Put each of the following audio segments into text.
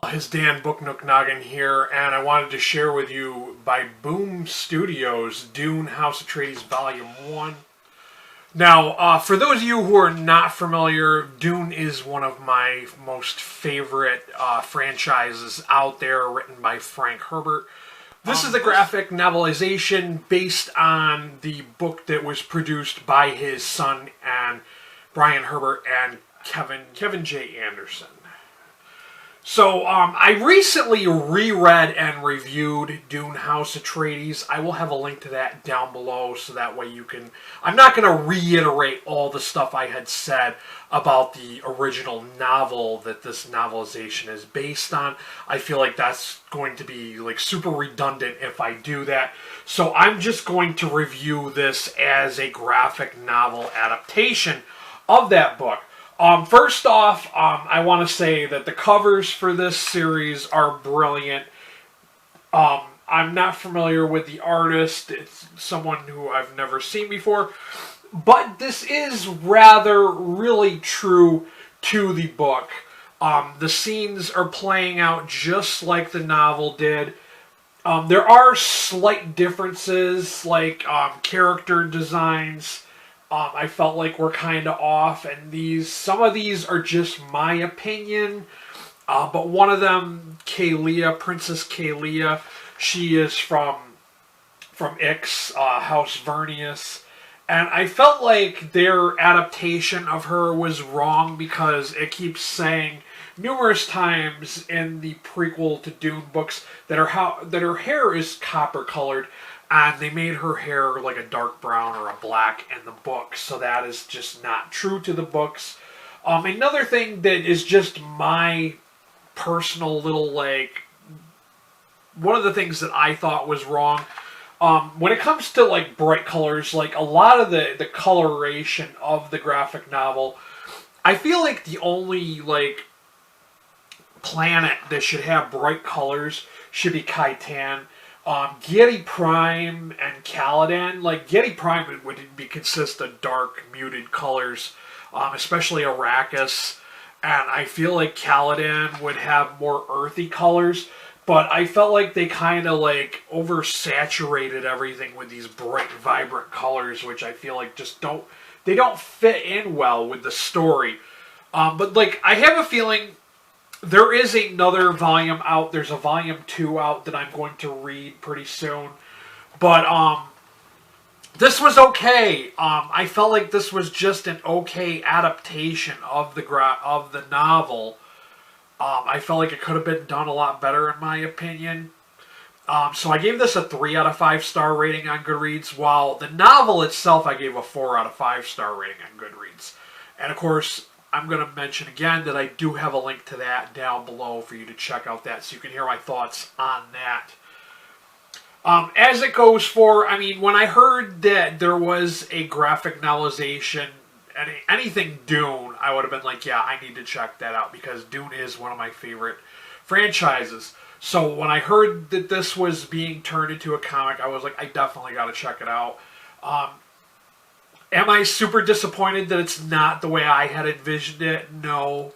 It's Dan Book Nook Noggin here, and I wanted to share with you by Boom Studios, Dune, House Atreides Volume 1. Now, for those of you who are not familiar, Dune is one of my most favorite franchises out there, written by Frank Herbert. This is a graphic novelization based on the book that was produced by his son and Brian Herbert and Kevin J. Anderson. So, I recently reread and reviewed Dune House Atreides. I will have a link to that down below so that way you can... I'm not going to reiterate all the stuff I had said about the original novel that this novelization is based on. I feel like that's going to be like super redundant if I do that. So I'm just going to review this as a graphic novel adaptation of that book. First off, I want to say that the covers for this series are brilliant. I'm not familiar with the artist. It's someone who I've never seen before. But this is really true to the book. The scenes are playing out just like the novel did. There are slight differences, like character designs. I felt like we're kind of off, and some of these are just my opinion. But one of them, Princess Kalia, she is from Ix, House Vernius, and I felt like their adaptation of her was wrong because it keeps saying numerous times in the prequel to Dune books that her hair is copper colored. And they made her hair like a dark brown or a black in the books. So that is just not true to the books. Another thing that is just my personal little, one of the things that I thought was wrong. When it comes to, bright colors, a lot of the coloration of the graphic novel, I feel like the only, planet that should have bright colors should be Khitan. Giedi Prime and Caladan, Giedi Prime would consist of dark, muted colors, especially Arrakis, and I feel like Caladan would have more earthy colors, but I felt like they kind of oversaturated everything with these bright, vibrant colors, which I feel like just don't fit in well with the story. But I have a feeling there is another volume out. There's a volume 2 out that I'm going to read pretty soon. But this was okay. I felt like this was just an okay adaptation of the novel. I felt like it could have been done a lot better in my opinion. So I gave this a 3 out of 5 star rating on Goodreads, while the novel itself I gave a 4 out of 5 star rating on Goodreads. And of course, I'm going to mention again that I do have a link to that down below for you to check out that so you can hear my thoughts on that. As it goes for, when I heard that there was a graphic novelization, anything Dune, I would have been like, yeah, I need to check that out because Dune is one of my favorite franchises. So when I heard that this was being turned into a comic, I was like, I definitely got to check it out. Am I super disappointed that it's not the way I had envisioned it? No.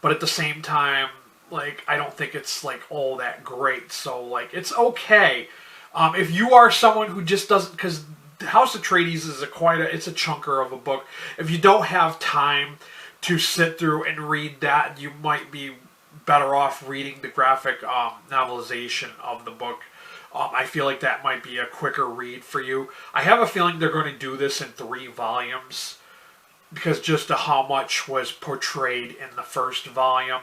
But at the same time, I don't think it's, all that great. So, it's okay. If you are someone who just doesn't... Because House of Atreides is it's a chunker of a book. If you don't have time to sit through and read that, you might be better off reading the graphic novelization of the book. I feel like that might be a quicker read for you. I have a feeling they're going to do this in 3 volumes because just of how much was portrayed in the first volume.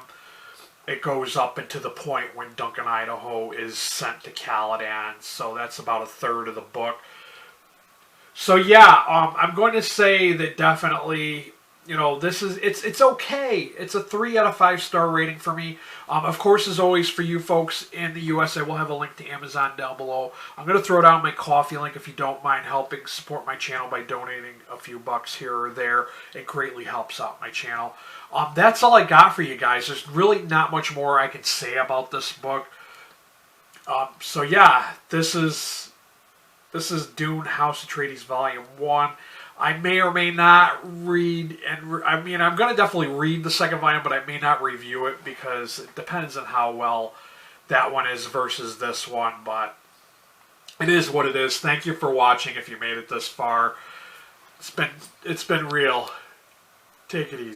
It goes up into the point when Duncan Idaho is sent to Caladan, so that's about a third of the book. So yeah, I'm going to say that definitely... it's okay. It's a 3 out of 5 star rating for me. Of course, as always, for you folks in the US, I will have a link to Amazon down below. I'm going to throw down my Ko-fi link if you don't mind helping support my channel by donating a few bucks here or there. It greatly helps out my channel. That's all I got for you guys. There's really not much more I can say about this book. So yeah, this is This is Dune, House Atreides Volume 1. I may or may not read, I mean, I'm going to definitely read the second volume, but I may not review it because it depends on how well that one is versus this one, but it is what it is. Thank you for watching if you made it this far. It's been real. Take it easy.